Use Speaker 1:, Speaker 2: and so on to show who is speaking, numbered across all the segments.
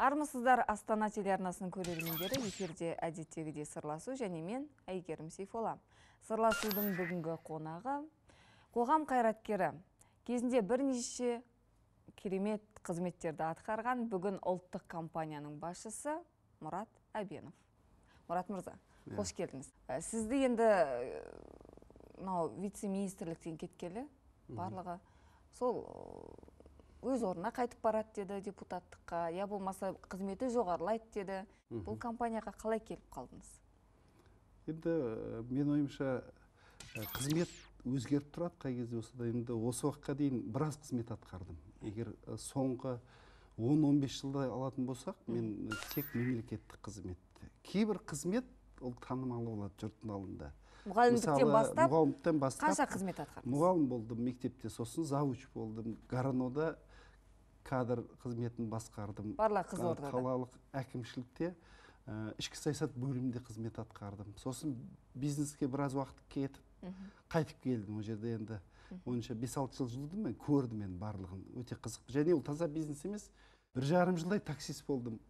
Speaker 1: Армысыздар, Астана телеарнасының көрермендері, эфирде әдеттегідей сырласу және мен Әйгерім Сейфолла. Сырласудың бүгінгі қонағы қоғам қайраткері, кезінде бірнеше керемет қызметтерді атқарған бүгін ұлттық компанияның басшысы Мұрат Әбенов. Мұрат мырза, қош келдіңіз. Сізді енді вице-министрліктен кеткелі барлығы сол өз орнына қайтып барады деді депутаттыққа, я болмаса қызметі жоғарылайды деді. Бұл компанияға қалай келіп қалдыңыз?
Speaker 2: Енді мен ойымша қызмет өзгеріп тұрады қай кезде болса да. Енді осы уақытқа дейін біраз қызмет атқардым. Егер соңғы 10-15 жылда алатын болсақ, мен тек мемлекеттік қызметті. Кейбір қызмет ол танымал болады жұрттың алдында.
Speaker 1: Мұғалімдіктен бастап қанша қызмет атқардыңыз?
Speaker 2: Мұғалім болдым мектепте, сосын завуч болдым. Гаранода кадр қызметін басқардым.
Speaker 1: Қызылордада.
Speaker 2: Қалалық әкімшілікте ішкі саясат бөлімінде қызмет атқардым. Сосын бизнеске біраз уақыт кетіп, қайтып келдім. Ол жерде енді онша 5-6 жыл жүрдім, мен көрдім мен барлығын. Өте қызық. Және ол таза бизнес емес. 1,5 жылдай таксист болдым.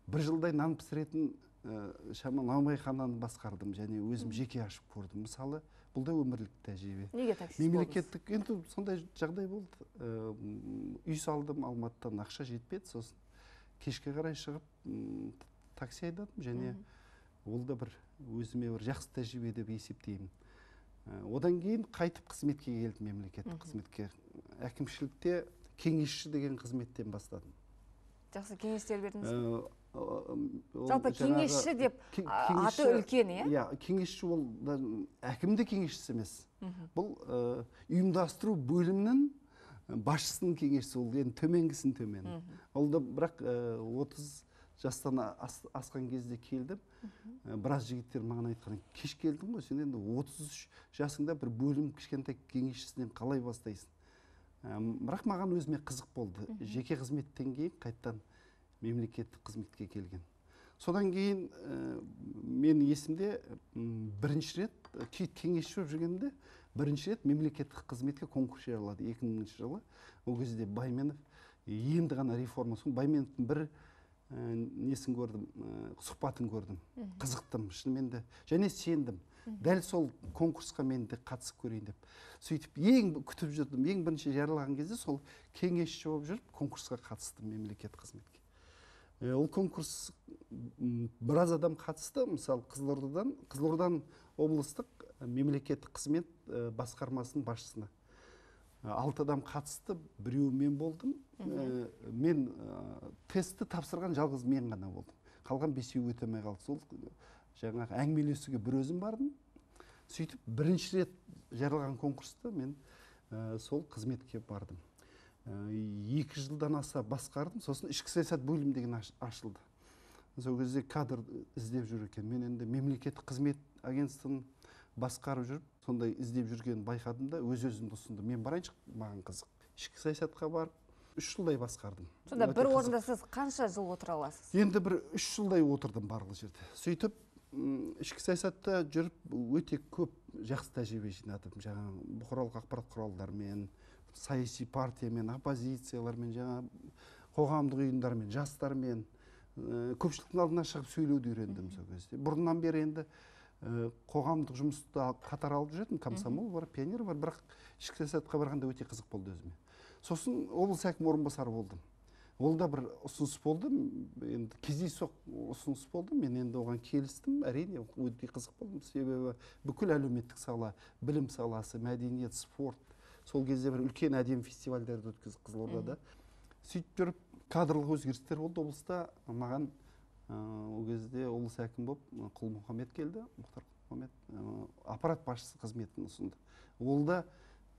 Speaker 2: 1 жылдай нан пісіретін наубайхананы басқардым, және өзім жеке ашып көрдім. Мысалы, бұл да өмірлік тәжірибе.
Speaker 1: Неге таксист болдыңыз?
Speaker 2: Мемлекеттік, енді сондай жағдай болды. Үй салдым, Алматыдан ақша жетпеді, сосын кешке қарай шығып такси айдадым, және ол да бір өзіме бір жақсы тәжірибе деп есептеймін. Одан кейін қайтып қызметке келдім, мемлекеттік қызметке. Әкімшілікте кеңесші деген қызметтен бастадым.
Speaker 1: Жақсы кеңестер бердіңіз? Жалпы кеңесші деп аты үлкен,
Speaker 2: иә? Кеңесші ол әкімді кеңесшісі емес. Бұл ұйымдастыру бөлімнің басшысының кеңесшісі, ол енді төменгісін төмен. Ол да бірақ 30 жастан асқан кезде келдім. Біраз жігіттер маған айтқан, кеш келдің ғой, сен енді 33 жасыңда бір бөлім кішкентай кеңесшісінен қалай бастайсың? Бірақ маған өзіме қызық болды. Жеке қызметтен кейін қайттан мемлекеттік қызметке келген. Содан кейін мен есімде бірінші рет, кеңесші болып жүргенде, бірінші рет мемлекеттік қызметке конкурс жариялады 2000 жылы. Ол кезде Байменов енді ғана реформа. Байменовтың бір несін көрдім, сұхбатын көрдім. Қызықтым, шынымен де. Және сендім. Дәл сол конкурсқа мен де қатысып көрейін деп. Сөйтіп, ең күтіп жүрдім, ең бірінші жариялаған кезде сол кеңесші болып жүріп, конкурсқа қатыстым мемлекеттік қызметке. Ол конкурс біраз адам қатысты, мысалы Қызылордан облыстық мемлекеттік қызмет басқармасының басшысына. 6 адам қатысты, біреуі мен болдым. Мен тестті тапсырған жалғыз мен ғана болдым. Қалған 5-еу өтемей қалды. Сол жаңағы әңгімелесуге бір өзім бардым. Сөйтіп, бірінші рет жарылған конкурста мен сол қызметке бардым. 2 жылдан аса басқардым, сосын ішкі саясат бөлім деген ашылды. Сол кезде кадр іздеп жүр екен. Мен енді мемлекеттік қызмет агенттігін басқарып жүріп, сондай іздеп жүрген байқадым да, өз-өзімді ұсынды. Мен барайыншы, маған қызық. Ішкі саясатқа барып, 3 жылдай басқардым.
Speaker 1: Сонда бір орында сіз қанша жыл отыра аласыз?
Speaker 2: Енді бір 3 жылдай отырдым барлық жерде. Сөйтіп, ішкі саясатта жүріп, өте көп жақсы тәжірибе жинадым. Жаңағы бұқаралық ақпарат құралдарымен, саяси партиямен, оппозициялармен, жаңа қоғамдық ұйымдармен, жастармен, көпшіліктің алдына шығып сөйлеуді үйрендім сол кезде. Бұрыннан бері енді қоғамдық жұмысты қатар алып жүретін, комсомол бар, пионер бар, бірақ ішкі саясатқа барғанда өте қызық болды өзіме. Сосын облыс әкімі орынбасары болдым. Ол да бір ұсыныс болды, енді кездейсоқ ұсыныс болды, мен енді оған келістім, әрине өте қызық болдым, себебі бүкіл әлеуметтік сала, білім саласы, мәдениет, спорт, сол кезде бір үлкен әдемі фестивальдерді өткізіп Қызылордада. Сөйтіп жүріп, кадрлық өзгерістер болды облыста. Маған ол кезде облыс әкім болып Құл-Мұхаммед келді, Мұхтар Құл-Мұхаммед, аппарат басшысы қызметін ұсынды. Ол да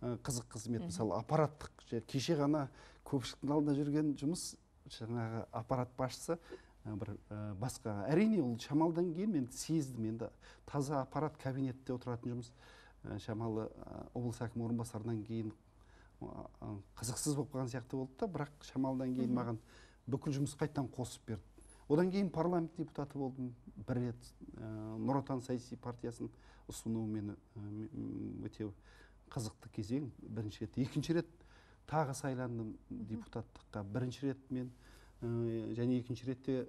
Speaker 2: қызық қызмет, мысалы аппараттық, кеше ғана көпшіліктің алдында жүрген жұмыс, жаңағы аппарат басшысы бір басқа. Әрине ол шамалдан кейін мен сездім, енді таза аппарат кабинетте отыратын жұмыс шамалы облыс әкімі орынбасарынан кейін қызықсыз болып қалған сияқты болды да, бірақ шамалдан кейін маған бүкіл жұмыс қайттан қосып берді. Одан кейін парламент депутаты болдым, бір рет Нұр Отан саяси партиясын ұсыну мені өте қызықты кезең. Бірінші рет, екінші рет тағы сайландым депутаттыққа. Бірінші рет мен және екінші ретте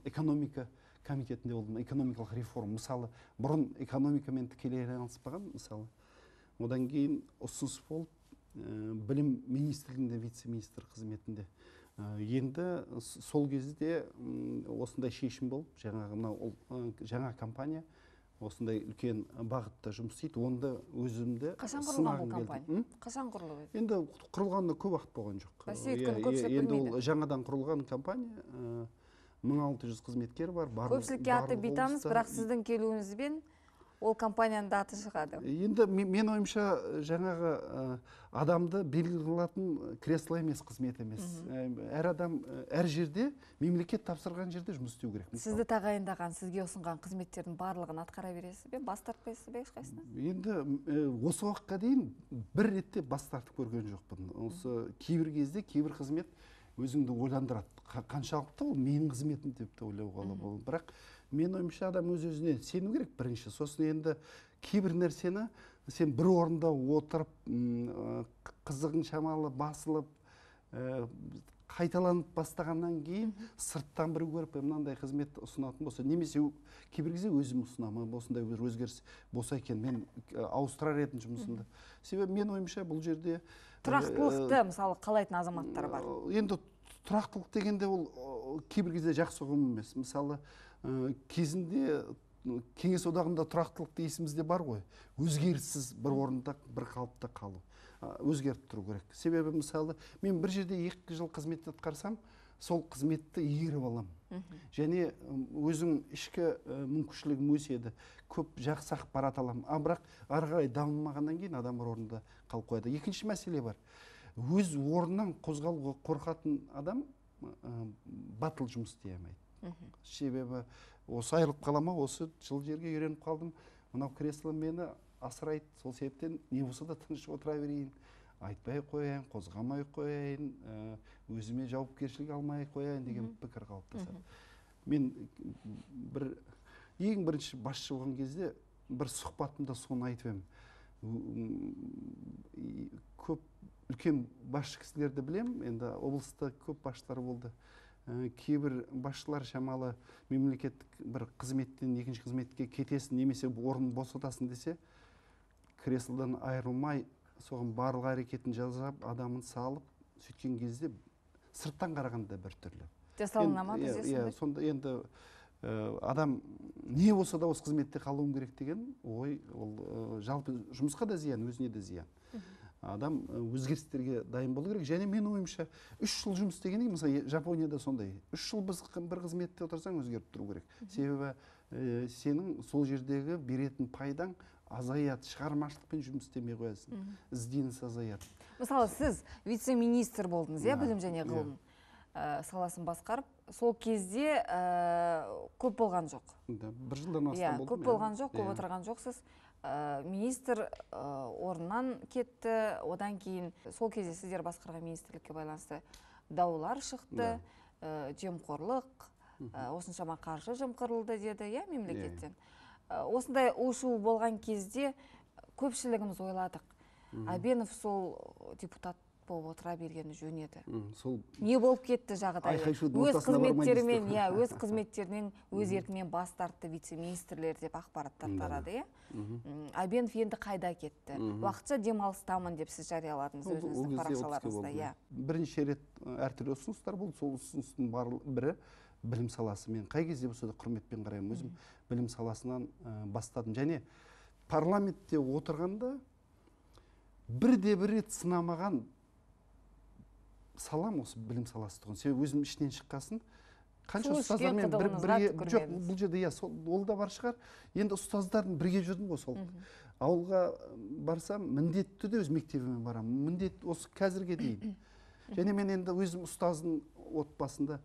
Speaker 2: экономика комитетінде болдым. Экономикалық реформа, мысалы, бұрын экономикамен тікелей айналыспаған, мысалы. Одан кейін ұсыныс болып, білім министрлігінде вице-министр қызметінде. Енді сол кезде осындай шешім болып, жаңа компания осындай үлкен бағытта жұмыс істейді. Онда өзімді
Speaker 1: қашан құрылған бұл компания? Қашан құрылды?
Speaker 2: Енді құрылғанына көп уақыт болған жоқ.
Speaker 1: Көпшілік
Speaker 2: Енді
Speaker 1: білмейді.
Speaker 2: ол жаңадан құрылған компания, 1600 қызметкер бар.
Speaker 1: Көпшілікке аты бейтаныс, бірақ сіздің келуіңізбен ол компанияның да аты шығады.
Speaker 2: Енді мен ойымша жаңағы адамды белгілі қылатын кресло емес, қызмет емес. Әр адам әр жерде, мемлекет тапсырған жерде жұмыс істеу керек.
Speaker 1: Сізді тағайындаған, сізге ұсынған қызметтердің барлығын атқара бересіз бе? Бас тартпайсыз ба ешқайсысынан?
Speaker 2: Енді осы уақытқа дейін бір ретте бас тартып көрген жоқпын. Осы кейбір кезде кейбір қызмет өзіңді ойландырады. Қаншалықты ол менің қызметім деп те ойлауға болады. Бірақ мен ойымша адам өз-өзіне сену керек бірінші. Сосын енді кейбір нәрсені сен бір орында отырып, қызығың шамалы басылып, қайталанып бастағаннан кейін сырттан бір көріп, мынандай қызмет ұсынатын болса, немесе кейбір кезде өзім ұсынамын, осындай бір өзгеріс болса екен, мен ауыстырар едім жұмысымды. Себебі мен ойымша бұл жерде
Speaker 1: тұрақтылықты мысалы қалайтын азаматтар бар.
Speaker 2: Енді тұрақтылық дегенде ол кейбір кезде жақсы ұғым емес. Мысалы, кезінде Кеңес одағында тұрақтылық есімізде бар ғой. Өзгеріссіз бір орында, бір қалыпта қалу. Өзгеріп тұру керек. Себебі мысалы, мен бір жерде 2 жыл қызметті атқарсам, сол қызметті игеріп алам. Және өзің ішкі мүмкіншілігім өседі. Көп жақсы ақпарат алам. Бірақ ары қарай дамымағаннан кейін адам бір орында қалып қояды. Екінші мәселе бар. Өз орнынан қозғалуға қорқатын адам батыл жұмыс істей алмайды. Себебі осы айырылып қалама, осы жыл жерге үйреніп қалдым. Мынау кресло мені асырайды. Сол себептен не болса да тыныш отыра берейін. Айтпай қояйын, қозғамай қояйын, өзіме жауапкершілік алмай қояйын деген пікір қалыптасады. Мен ең бірінші басшы болған кезде бір сұхбатымда соны айтып едім. Көп үлкен басшы кісілерді білем, енді облыста көп басшылар болды. Кейбір басшылар шамалы мемлекеттік бір қызметтен екінші қызметке кетесін, немесе орын босатасың десе, креслодан айырылмай, соған барлық әрекетін жазап, адамын салып, сөйткен кезде сырттан қарағанда бір түрлі.
Speaker 1: Жасалына ма десесің?
Speaker 2: Сонда енді адам не болса да осы қызметте қалуым керек деген ой, ол жалпы жұмысқа да зиян, өзіне де зиян. Адам өзгерістерге дайын болу керек. Және мен ойымша 3 жыл жұмыс дегенде, мысалы Жапонияда сондай. 3 жыл бір қызметте отырсаң өзгеріп тұру керек. Себебі сенің сол жердегі беретін пайдаң азаяды, шығармашылықпен жұмыс істемей қоясың. Ізденіс азаяды.
Speaker 1: Мысалы сіз вице-министр болдыңыз, білім және ғылым саласын басқарып, сол кезде көп болған жоқ.
Speaker 2: Бір жылдан астам болдым.
Speaker 1: Көп болған жоқ, көп отырған жоқсыз. Министр орнынан кетті, одан кейін сол кезде сіздер басқарған министрлікке байланысты даулар шықты, жемқорлық, осыншама қаржы жымқырылды деді, мемлекеттен. Осындай у-шу болған кезде көпшілігіміз ойладық. Абенов сол депутат болып отыра бергені жөн еді. Не болып кетті жағдайы? Өз қызметтерінен өз еркімен бас тартты вице-министрлер деп ақпараттар тарады. Абенов енді қайда кетті? Уақытша демалыстамын деп сіз жарияладыңыз өзіңіздің парақшаларыңызда.
Speaker 2: Бірінші рет әртүрлі ұсыныстар болды. Сол ұсыныстың бірі білім саласы. Мен қай кезде болса да құрметпен қараймын. Өзім білім саласынан бастадым. Және парламентте отырғанда бір рет сынамаған салам осы білім саласы тұғын. Себебі өзім ішінен шыққасын, қанша ұстаздармен бірге, жоқ, бұл жерде ол да бар шығар. Енді ұстаздардың бірге жүрдім ғой сол. Ауылға барсам, міндетті де өз мектебіме барамын. Міндет осы қазірге дейін. Және мен енді өзім ұстаздың отбасында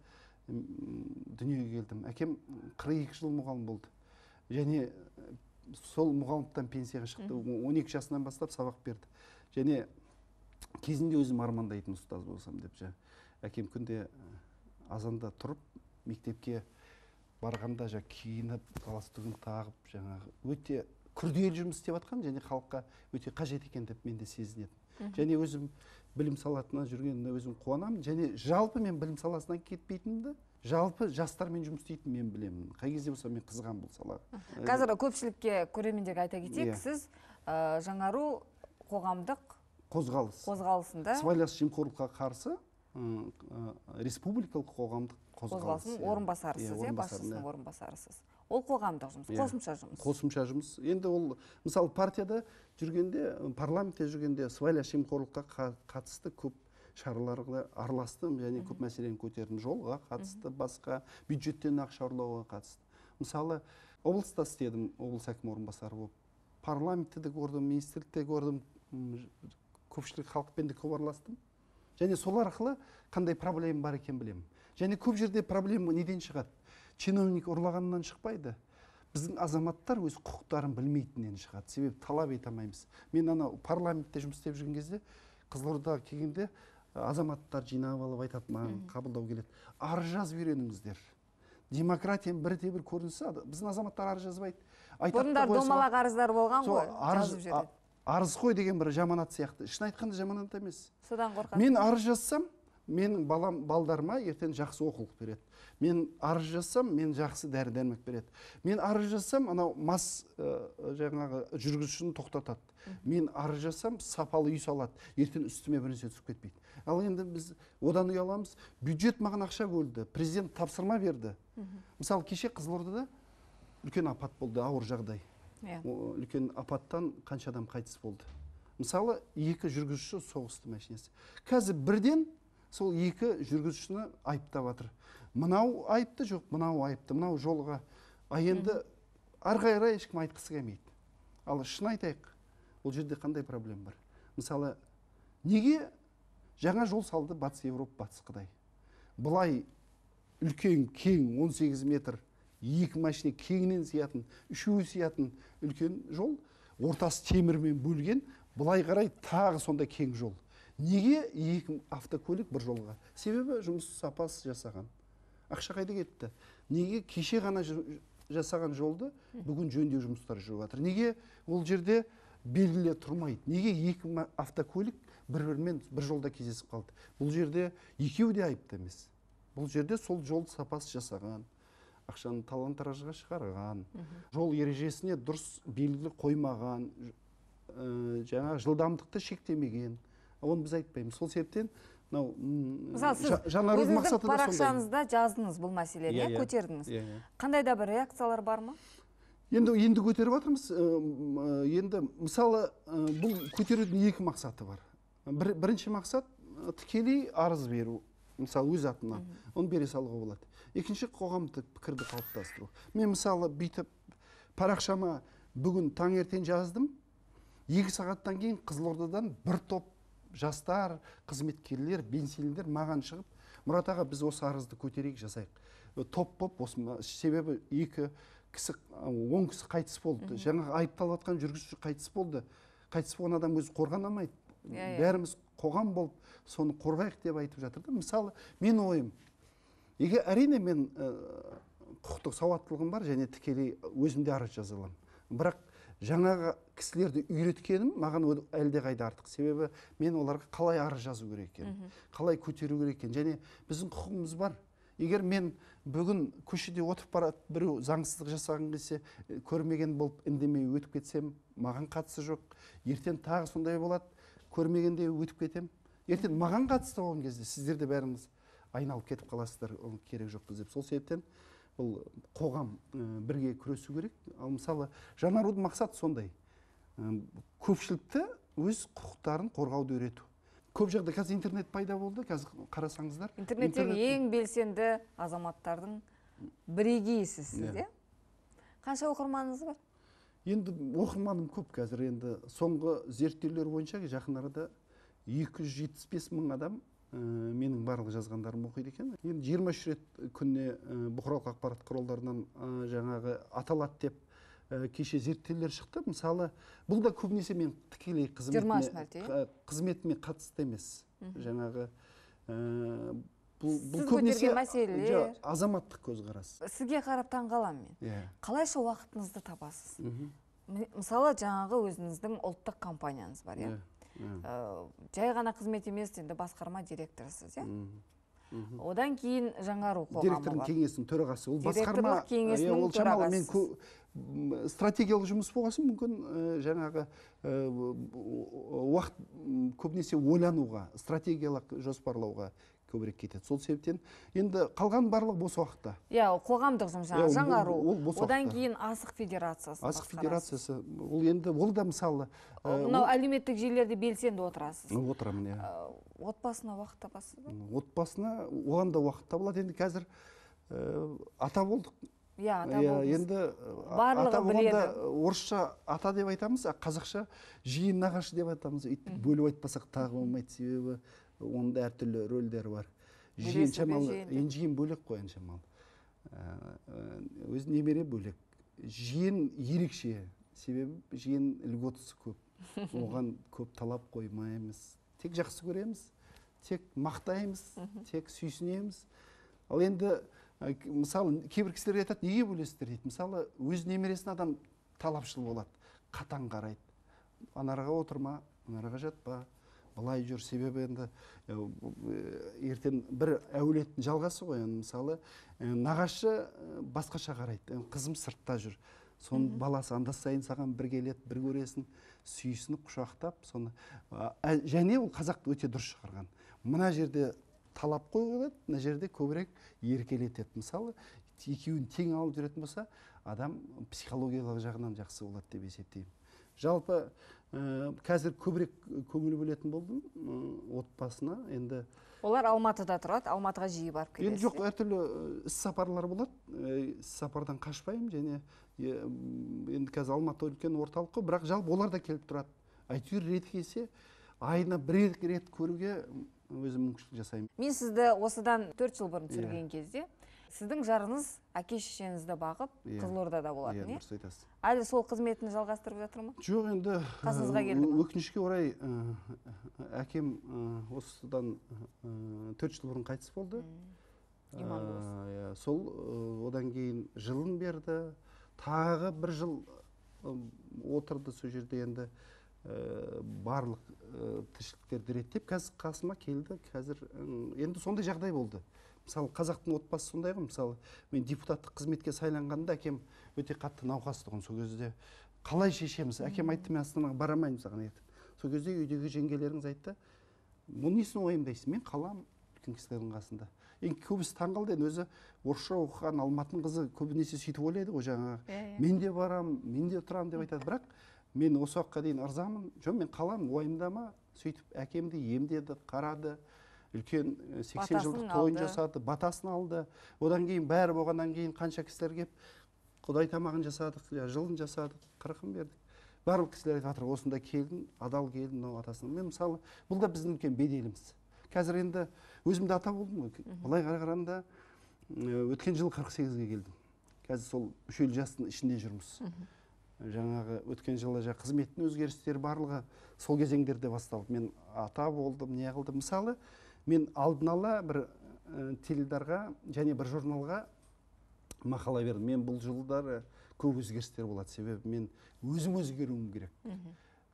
Speaker 2: дүниеге келдім. Әкем 42 жыл мұғалім болды. Және сол мұғалімдіктен пенсияға шықты. 12 жасынан бастап сабақ берді. Және кезінде өзім армандайтын ұстаз болсам деп. Әкем күнде азанда тұрып, мектепке барғанда киініп, галстугін тағып, өте күрделі жұмыс істеп жатқан, және халыққа өте қажет екен деп мен де сезінетім. және өзім білім саласына жүргеніне өзім қуанамын, және жалпы мен білім саласынан кетпейтінімді, жалпы жастармен жұмыс істейтін мен білемін. Қай кезде болса мен қызығамын бұл салаға.
Speaker 1: Қазір көпшілікке, көрермендерге айта кетейік, сіз жаңару қоғамдық қозғалысында
Speaker 2: сыбайлас жемқорлыққа қарсы республикалық қоғамдық
Speaker 1: қозғалысының орынбасарысыз, басшысының орынбасарысыз. Ол қоғамдық жұмыс, қосымша жұмыс.
Speaker 2: Қосымша жұмыс. Енді ол, мысалы, партияда жүргенде, парламентте жүргенде сыбайлас жемқорлыққа қатысты көп шараларға араластым, және көп мәселені көтердім. Жолға қатысты, басқа бюджеттен ақша ұрлауға қатысты. Мысалы, облыста істедім, облыс әкімі орынбасары болып. Парламентте де көрдім, министрлікте көрдім, көпшілік халықпен де көп араластым. Және сол арқылы қандай проблема бар екен білемін. Және көп жерде проблема неден шығады? Чиновник ұрлағаннан шықпайды. Біздің азаматтар өз құқықтарын білмейтінен шығады. Себебі талап ете алмаймыз. Мен ана парламентте жұмыс істеп жүрген кезде, Қызылордаға келгенде азаматтар жинап алып айтады, маған қабылдау келеді. Арыз жазып үйреніңіздер. Демократияның бірде-бір көрінісі, біздің азаматтар арыз жазбайды.
Speaker 1: Бұрындар домалақ арыздар болған ғой, жазып жүреді.
Speaker 2: Арыз қой деген бір жаманат сияқты. Шын айтқанда жаманат емес.
Speaker 1: Содан қорқады.
Speaker 2: Мен арыз жазсам, менің балдарыма ертең жақсы оқулық береді. Мен арыз жазсам, мен жақсы дәрі-дәрмек береді. Мен арыз жазсам, анау мас жаңағы жүргізушіні тоқтатады. Мен арыз жазсам, сапалы үй салады. Ертең үстіме бір нәрсе түсіп кетпейді. Ал енді біз одан ұяламыз. Бюджет маған ақша бөлді. Президент тапсырма берді. Мысалы, кеше Қызылордада үлкен апат болды, ауыр жағдай. Үлкен апаттан қанша адам қайтыс болды. Мысалы, 2 жүргізуші соғысты машинесі. Қазір бірден сол 2 жүргізушіні айыптап жатыр. Мынау айыпты жоқ, мынау айыпты, мынау жолға. Енді арғайра ешкім айтқысы келмейді. Ал шын айтайық, ол жерде қандай проблема бар? Мысалы, неге жаңа жол салды Батыс Европа, Батыс Қытай? Бұлай үлкен, кең, 18 метр, 2 машина кеңінен сиятын, 3 сиятын үлкен жол, ортасы темірмен бөлген, бұлай қарай тағы сонда кең жол. Неге 2 автокөлік бір жолға? Себебі жұмыс сапасы жасаған. Ақша қайда кетті? Неге кеше ғана жасаған жолды бүгін жөндеу жұмыстары жүріп жатыр? Неге ол жерде белгілер тұрмайды? Неге 2 автокөлік бір-бірімен бір жолда кездесіп қалды? Бұл жерде екеуі де айыпты емес. Бұл жерде сол жол сапасы жасаған, ақшаны талан-таражға шығарған, жол ережесіне дұрыс белгілі қоймаған, жаңа жылдамдықты шектемеген. Оны біз айтпаймыз. Сол себептен
Speaker 1: мысалы, сіз өзіңіздің парақшаңызда жаздыңыз бұл мәселені, көтердіңіз. Қандай да бір реакциялар бар ма?
Speaker 2: Енді көтеріп жатырмыз. Енді мысалы бұл көтерудің 2 мақсаты бар. Бірінші мақсат тікелей арыз беру, мысалы өз атынан, оны бере салуға болады. Екінші қоғамдық пікірді қалыптастыру. Мен мысалы бүйтіп парақшама бүгін таңертең жаздым. 2 сағаттан кейін Қызылордадан бір топ жастар, қызметкерлер, белсенділер маған шығып, Мұрат аға, біз осы арызды көтерейік, жасайық. Топ боп, себебі 2 кісі, 10 кісі қайтыс болды. Жаңағы айыпталып жатқан жүргізуші қайтыс болды. Қайтыс болған адам өзі қорғана алмайды. Бәріміз қоғам болып, соны қорғайық деп айтып жатыр. Мысалы, мен ойым, әрине мен құқықтық сауаттылығым бар, және тікелей өзімде арыз жаза аламын. Бірақ жаңағы кісілерді үйреткенім маған әлде қайда артық. Себебі мен оларға қалай арыз жазу керек екен, қалай көтеру керек екен. Және біздің құқығымыз бар. Егер мен бүгін көшеде отырып барады, біреу заңсыздық жасаған келсе, көрмеген болып үндемей өтіп кетсем, маған қатысы жоқ. Ертең тағы сондай болады, көрмегенде өтіп кетем. Ертең маған қатысты болған кезде сіздер де бәріңіз айналып кетіп қаласыздар, ол керек жоқ деп. Сол себептен бұл қоғам бірге күресу керек. Ал мысалы, жаңарудың мақсаты сондай. Көпшілікті өз құқықтарын қорғауды үйрету. Көп жағда қазір интернет пайда болды, қазір қарасаңыздар.
Speaker 1: Интернеттегі ең белсенді азаматтардың бірегейсіз сізде. Қанша оқырманыңыз бар?
Speaker 2: Енді оқырманым көп қазір. Енді соңғы зерттеулер бойынша жақын арада 275 мың адам менің барлық жазғандарым оқиды екен. Енді 23 рет күнне бұқаралық ақпарат құралдарынан жаңағы аталады деп кеше зерттеулер шықты. Мысалы, бұл да көбінесе мен тікелей қызметіме қатысты емес. Жаңағы бұл көбінесе азаматтық көзқарас.
Speaker 1: Сізге қарап таңғаламын мен. Қалайша уақытыңызды табасыз? Мысалы, жаңағы өзіңіздің ұлттық компанияңыз бар, жай ғана қызмет емес, енді басқарма директорысыз, Одан кейін жаңару қоғамы бар.
Speaker 2: Директордың кеңесінің төрағасы. Ол
Speaker 1: Директорлық кеңесінің төрағасы.
Speaker 2: Стратегиялық жұмыс болғасын, мүмкін жаңағы уақыт көбінесе ойлануға, стратегиялық жоспарлауға көбірек кетеді. Сол себептен енді қалған барлық бос уақытта.
Speaker 1: Қоғамдық жұмыс, жаңару. Одан кейін Асық Федерациясы.
Speaker 2: Асық Федерациясы. Ол да мысалы.
Speaker 1: Мынау әлеуметтік желілерде белсенді отырасыз.
Speaker 2: Отырамын,
Speaker 1: Отбасына уақыт табасыз ба?
Speaker 2: Отбасына оған да уақыт табылады. Енді қазір ата болдық.
Speaker 1: Ата болдық.
Speaker 2: Енді
Speaker 1: барлығы біледі.
Speaker 2: Орысша ата деп айтамыз, қазақша жиен нағашы деп айтамыз. Өйтіп бөліп айтпасақ тағы болмайды, себебі онда әртүрлі рөлдер бар. Жиен шамал, жиен бөлек қойын шамал. Өз немере бөлек. Жиен ерекше, себебі жиен льготасы көп. Оған көп талап қоймаймыз. Тек жақсы көреміз, тек мақтаймыз, тек сүйсінеміз. Ал енді, мысалы, кейбір кісілер айтады, неге бөлесіздер дейді. Мысалы, өз немересін адам талапшыл болады, қатаң қарайды. Анараға отырма, анараға жатпа, былай жүр. Себебі енді ертең бір әулеттің жалғасы ғой. Мысалы, нағашы басқаша қарайды. Қызым сыртта жүр. Соның баласы анда сайын саған бір келеді, бір көресің, сүйсініп, құшақтап, соны. Және ол қазақты өте дұрыс шығарған. Мына жерде талап қойылады, мына жерде көбірек еркелетеді. Мысалы, екеуін тең алып жүретін болса, адам психологиялық жағынан жақсы болады деп есептеймін. Жалпы, қазір көбірек көңіл бөлетін болдым отбасына. Енді
Speaker 1: олар Алматыда тұрады, Алматыға жиі барып келесіз.
Speaker 2: Енді жоқ, әртүрлі іс-сапарлар болады. Іс-сапардан қашпаймын, және енді қазір Алматы үлкен орталық қой, бірақ жалпы олар да келіп тұрады. Әйтеуір рет келсе, айына бір рет көруге өзім мүмкіншілік жасаймын.
Speaker 1: Мен сізді осыдан 4 жыл бұрын түсірген кезде, сіздің жарыңыз әке-шешеңізді бағып, Қызылордада болатын,
Speaker 2: дұрыс айтасыз.
Speaker 1: Әлі сол қызметін жалғастырып жатыр ма?
Speaker 2: Жоқ, енді
Speaker 1: қасыңызға келді ме?
Speaker 2: Өкінішке орай әкем осыдан 4 жыл бұрын қайтыс болды.
Speaker 1: Иман болсын.
Speaker 2: Сол одан кейін жылын берді. Тағы бір жыл отырды сол жерде, енді барлық тіршіліктерді реттеп, қазір қасыма келді. Қазір енді сондай жағдай болды. Мысалы, қазақтың отбасы сондай ғой. Мысалы, мен депутаттық қызметке сайланғанда әкем өте қатты науқас тұғын. Сол кезде қалай шешеміз? Әкем айтты, мен Астанаға барамайын саған ертең. Сол кезде үйдегі жеңгелеріңіз айтты, бұл несін уайымдайсың? Мен қалам үлкен кісілердің қасында. Енді көбісі таңғалды, өзі орысша оқыған Алматының қызы көбінесе сөйтіп ойлайды ғой, жаңағы. Мен де барам, мен де тұрам деп айтады. Бірақ мен осы уақытқа дейін ырзамын. Жоқ, мен қалам, уайымдама. Сөйтіп әкемді емдеді, қарады. Үлкен 80 жылдық тойын жасады, батасын алды. Одан кейін бәрі болғаннан кейін қанша кісілер келіп, Құдай тамағын жасадық, жылын жасадық, қырқын бердік. Барлық кісілер айтып жатыр, осында келдің, адал келдің, мынау атасының. Мен мысалы, бұл да біздің үлкен беделіміз. Қазір енді өзімді ата болдым ғой. Былай қарағанда өткен жылы 48-ге келдім. Қазір сол үшейлі жастың ішінде жүрміз. Жаңағы өткен жылы қызметтің өзгерістері барлығы сол кезеңдерде басталды. Мен ата болдым, не қылдым. Мысалы, мен алдын ала бір теледидарға және бір журналға мақала бердім. Мен бұл жылдары көп өзгерістер болады. Себебі мен өзім өзгеруім керек.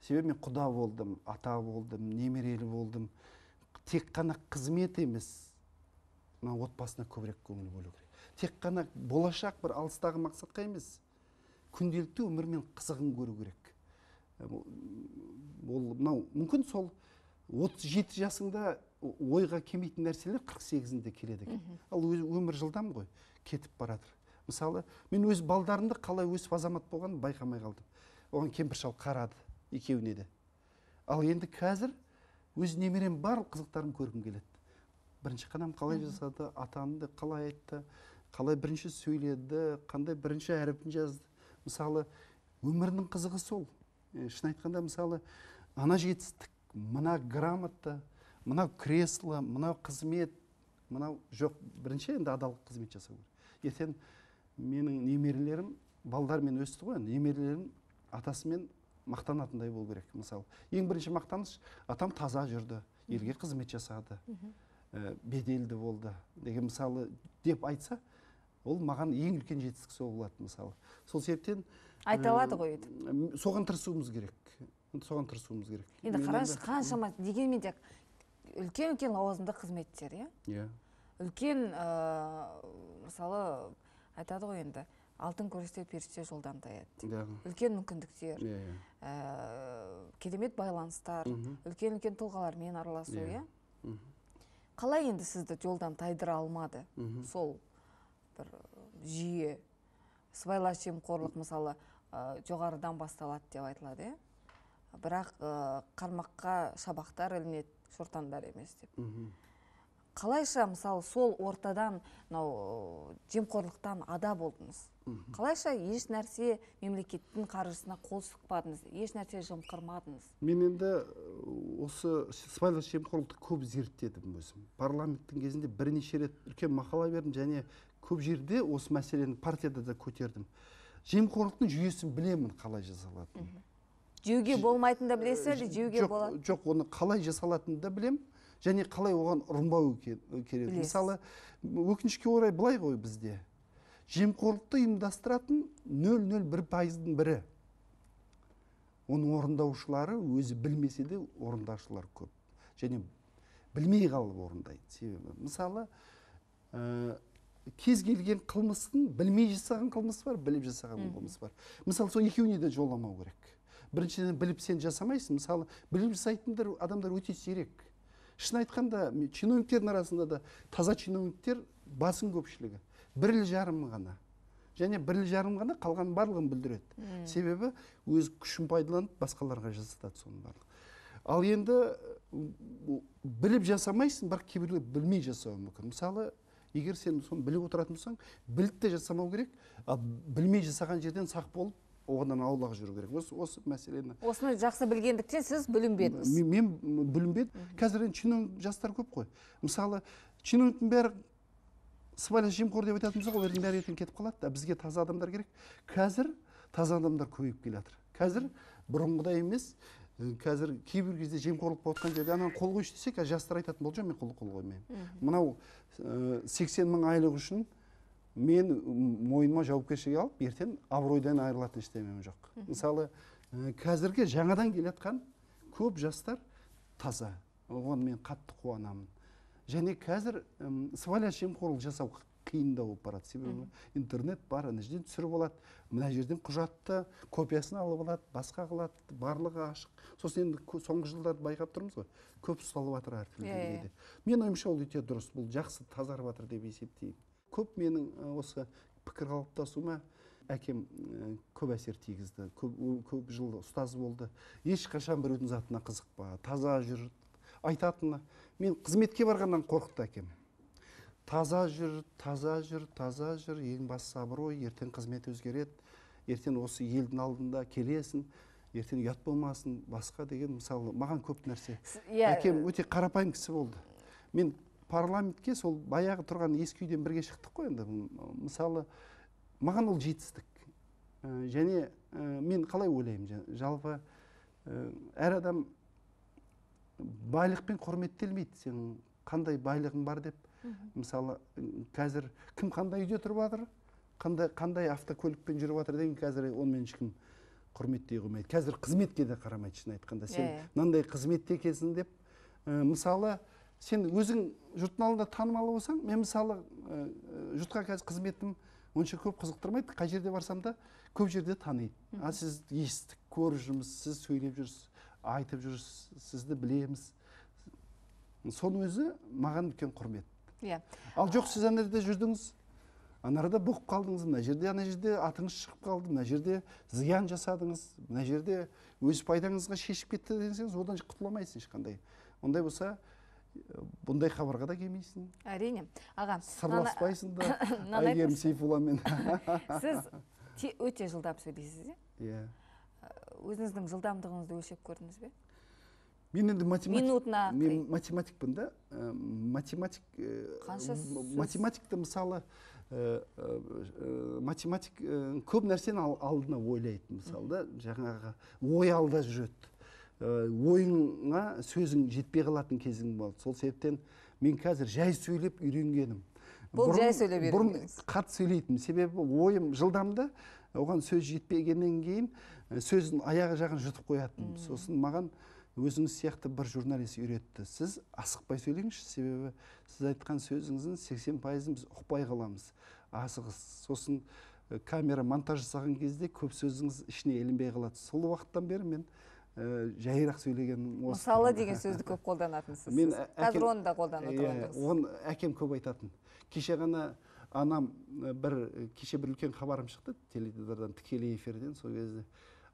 Speaker 2: Себебі мен құда болдым, ата болдым, немерелі болдым. Тек қана қызмет емес, отбасына көбірек көңіл бөлу керек. Тек қана болашақ бір алыстағы мақсатқа емес, күнделікті өмірмен қызығын көру керек. Мүмкін сол 37 жасыңда ойға келмейтін нәрселер 48-інде келеді екен. Ал өмір жылдам ғой, кетіп баратыр. Мысалы, мен өз балдарымды қалай өсіп азамат болғанын байқамай қалдым. Оған кемпір шал қарады, екеуіне де. Ал енді қазір өз немерем барлық қызықтарын көргім келеді. Бірінші қадам қалай жасады, атанды қалай айтты, қалай бірінші сөйледі, қандай бірінші әріпін жазды. Мысалы, өмірінің қызығы сол. Шын айтқанда, мысалы, ана жетістік, мына грамота, мынау кресло, мынау қызмет, мынау жоқ. Бірінші енді адалдық қызмет жасау керек. Ертең менің немерелерім, балдармен өсті ғой, немерелерім атасымен мақтанатындай болу керек. Мысалы, ең бірінші мақтаныш, атам таза жүрді, елге қызмет жасады, беделді болды деген мысалы деп айтса, ол маған ең үлкен жетістік сол болады мысалы. Сол себептен
Speaker 1: айта алады ғой.
Speaker 2: Соған тырысуымыз керек. соған тырысуымыз керек.
Speaker 1: Енді қараңыз, қаншама дегенмен де үлкен лауазымды қызметтер, иә?
Speaker 2: Иә.
Speaker 1: Үлкен, мысалы, айтады ғой енді, алтын көрсе періште жолдан таяды. Үлкен мүмкіндіктер, керемет байланыстар, үлкен тұлғалармен араласу, иә? Қалай енді сізді жолдан тайдыра алмады? Сол бір жүйе, сыбайлас жемқорлық мысалы жоғарыдан басталады деп айтылады, иә? Бірақ қармаққа шабақтар ілінеді, шортандар емес деп. Қалайша мысалы сол ортадан жемқорлықтан ада болдыңыз? Қалайша еш нәрсе мемлекеттің қаржысына қол сұқпадыңыз, еш нәрсе жымқырмадыңыз?
Speaker 2: Мен енді осы сыбайлас жемқорлықты көп зерттедім өзім. Парламенттің кезінде бірнеше рет үлкен мақала бердім, және көп жерде осы мәселені партияда да көтердім. Жемқорлықтың жүйесін білемін, қалай жасалатынын.
Speaker 1: Жеуге болмайтын да білесіз әлде жеуге болады?
Speaker 2: Жоқ, оны қалай жасалатынын да білем, және қалай оған ұрынбау керек. Мысалы, өкінішке орай былай ғой бізде. Жемқорлықты ұйымдастыратын 0,01%-дің бірі. Оның орындаушылары өзі білмесе де орындаушылар көп. Және білмей қалып орындайды. Себебі, мысалы, кез келген қылмыстың білмей жасаған қылмысы бар, біліп жасаған қылмысы бар. Мысалы, сол екеуіне де жоламау керек. Біріншіден біліп сен жасамайсың. Мысалы, біліп жасайтындар адамдар өте сирек. Шын айтқанда, чиновниктердің арасында да таза чиновниктер басым көпшілігі. 1,5 ғана. Және 1,5 ғана қалған барлығын білдіреді. Себебі өз күшін пайдаланып басқаларға жасатады соның барлығы. Ал енді біліп жасамайсың, бірақ кейбіреулер білмей жасауы мүмкін. Мысалы, егер сен соны біліп отыратын болсаң, біліп те жасамау керек, ал білмей жасаған жерден сақ болып, оған аулақ жүру керек. Осы мәселені.
Speaker 1: Осыны жақсы білгендіктен сіз білінбедіңіз.
Speaker 2: Мен білінбедім. Қазір чиновник жастар көп қой. Мысалы, чиновниктің бәрі сыбайлас жемқор деп айтатын болсақ, олардың бәрі ертең кетіп қалады. Бізге таза адамдар керек. Қазір таза адамдар көбейіп келе жатыр. Қазір бұрынғыдай емес. Қазір кейбір кезде жемқорлық болып жатқан жерде ананы қол қойшы десек, жастар айтатын бол, жоқ, мен қол қоймаймын. Мынау 80 мың айлық үшін мен мойныма жауапкершілік алып, ертең абыройдан айырылатын ештемем жоқ. Мысалы, қазіргі жаңадан келатқан көп жастар таза. Оған мен қатты қуанамын. Және қазір сыбайлас жемқорлық жасау қиындау болып барады. Себебі интернет бар, ана жерден түсіріп алады, мына жерден құжатты копиясын алып алады, басқа қылады, барлығы ашық. Сосын енді соңғы жылдарды байқап тұрмыз ғой, көп ұсталып жатыр әртүрлі деңгейде. Мен ойымша ол өте дұрыс, бұл жақсы тазарып жатыр деп есептеймін. Көп менің осы пікір қалыптасуыма әкем көп әсер тигізді. Көп жыл ұстаз болды. Ешқашан біреудің затына қызықпа, таза жүр, айтатыны. Мен қызметке барғаннан қорқытты әкем. Таза жүр, ең бастысы абырой, ертең қызмет өзгереді, ертең осы елдің алдында келесің, ертең ұят болмасын, басқа деген, мысалы, маған көп нәрсе. Әкем өте қарапайым кісі болды. Мен парламентке сол баяғы тұрған ескі үйден бірге шықтық қой енді. Мысалы, маған ол жетістік. Және мен қалай ойлаймын, жалпы әр адам байлықпен құрметтелмейді. Сен қандай байлығың бар деп, мысалы, қазір кім қандай үйде тұрып жатыр, қандай автокөлікпен жүріп жатыр деген қазір онымен ешкім құрметтей қоймайды. Қазір қызметке де қарамайды, шын айтқанда. Сен мынандай қызметте екенсің деп, мысалы, сен өзің жұрттың алдында танымалы болсаң, мен мысалы жұртқа қазір қызметім онша көп қызықтырмайды, қай жерде барсам да көп жерде таниды. Сіз естік, көріп жүрміз, сіз сөйлеп жүрсіз, айтып жүрсіз, сізді білеміз. Соның өзі маған үлкен құрмет. Ал жоқ, сіз ана жерде жүрдіңіз, анарда бұғып қалдыңыз, мына жерде атыңыз шығып қалды, мына жерде зиян жасадыңыз, мына жерде өз пайдаңызға шешіп кетті десеңіз, одан құтыламайсың ешқандай. Ондай болса, бұндай хабарға да келмейсің.
Speaker 1: Әрине. Аға,
Speaker 2: сырласпайсың да Айгерім Сейфулламен.
Speaker 1: Сіз өте жылдам сөйлейсіз,
Speaker 2: иә?
Speaker 1: Өзіңіздің жылдамдығыңызды өлшеп көрдіңіз бе?
Speaker 2: Мен енді
Speaker 1: математикпін
Speaker 2: да. Математикті мысалы, математик көп нәрсені алдына ойлайды, мысалы да, жаңағы ой алда жүреді. Ойыңа сөзің жетпей қалатын кезің болды. Сол себептен мен қазір жай сөйлеп үйренгенім.
Speaker 1: Бұл жай сөйлеп үйренгеніңіз?
Speaker 2: Бұрын қатты сөйлейтін. Себебі ойым жылдамды, оған сөз жетпегеннен кейін сөздің аяғы жағын жұтып қоятын. Сосын маған өзіңіз сияқты бір журналист үйретті. Сіз асықпай сөйлеңізші, себебі сіз айтқан сөзіңіздің 80%-ын біз ұқпай қаламыз. Асығыз. Сосын камера монтаж жасаған кезде көп сөзіңіз ішіне ілінбей қалады. Сол уақыттан бері мен жайырақ сөйлегенім осы.
Speaker 1: Мысалы деген сөзді көп қолданатынсыз. Қазір оны да қолданып отырғандысыз.
Speaker 2: Оны әкем көп айтатын. Кеше ғана анам кеше бір үлкен хабарым шықты теледидардан, тікелей эфирден. Сол кезде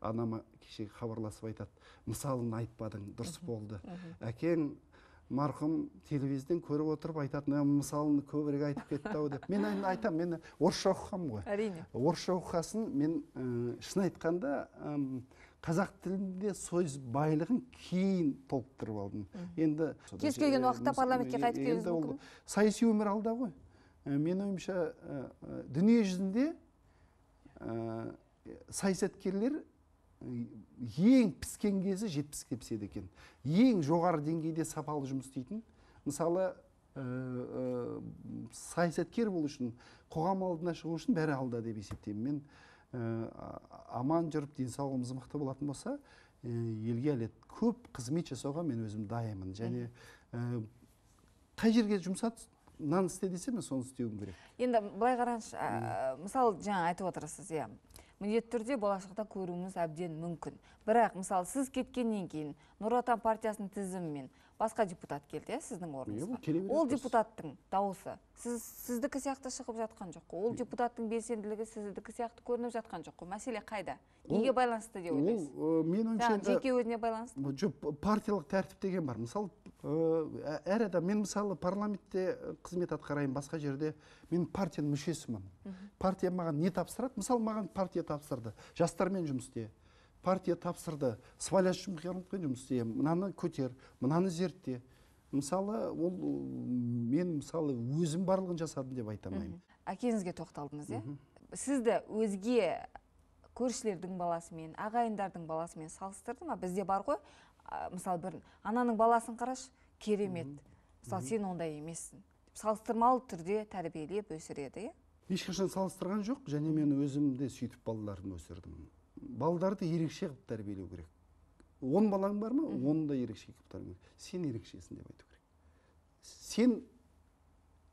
Speaker 2: анама кеше хабарласып айтады: мысалын айтпадың, дұрыс болды. Әкең марқұм телевизордан көріп отырып айтатын: мысалын көбірек айтып кетті-ау деп. Мен айтам, мен орысша оқығам ғой.
Speaker 1: Әрине.
Speaker 2: Орысша оқығасын мен шын айтқанда қазақ тілінде сөз байлығын кейін толықтырып алдым. Енді
Speaker 1: кез келген уақытта парламентке қайтып келуіңіз мүмкін.
Speaker 2: Саяси өмір алда ғой. Мен ойымша дүние жүзінде саясаткерлер ең піскен кезі 70-ке піседі екен. Ең жоғары деңгейде сапалы жұмыс істейтін. Мысалы, саясаткер болу үшін, қоғам алдына шығу үшін бәрі алда деп есептеймін. Мен аман жүріп, денсаулығымыз мықты болатын болса, елге әлет көп қызмет жасауға мен өзім дайынмын. Және қай жерге жұмсат, нан істе десе, мен соны істеуім керек.
Speaker 1: Енді былай қараңызшы, мысалы жаңа айтып отырсыз, міндетті түрде болашақта көруіміз әбден мүмкін. Бірақ мысалы сіз кеткеннен кейін Нұр Отан партиясының тізімімен басқа депутат келді, сіздің орныңызға. Ол депутаттың дауысы сіздікі сияқты шығып жатқан жоқ қой. Ол депутаттың белсенділігі сіздікі сияқты көрініп жатқан жоқ қой. Мәселе қайда? Неге байланысты деп ойлайсыз?
Speaker 2: Мен ойымша
Speaker 1: жеке өзіне байланысты?
Speaker 2: Жоқ, партиялық тәртіп деген бар. Мысалы, әр адам, мен мысалы парламентте қызмет атқарайын, басқа жерде мен партияның мүшесімін. Партия маған не тапсырады? Мысалы, маған партия тапсырды, жастармен жұмыс істе. Партия тапсырды, сыбайлас жемқорлықпен жұмыс істе, мынаны көтер, мынаны зертте. Мысалы, мен мысалы өзім барлығын жасадым деп айтамаймын.
Speaker 1: Әкеңізге тоқталдыңыз, Сізді өзге көршілердің баласымен, ағайындардың баласымен салыстырды ма? Бізде бар ғой, мысалы бір ананың баласын қараш, керемет. Мысалы, сен ондай емессің. Салыстырмалы түрде тәрбиелеп өсіреді,
Speaker 2: Ешқашан салыстырған жоқ, және мен өзім де сөйтіп балаларын өсірдім. Балдарды ерекше қылып тәрбиелеу керек. 10 балаң бар ма? 10 да ерекше қылып тәрбиелеу керек. Сен ерекшесің деп айту керек. Сен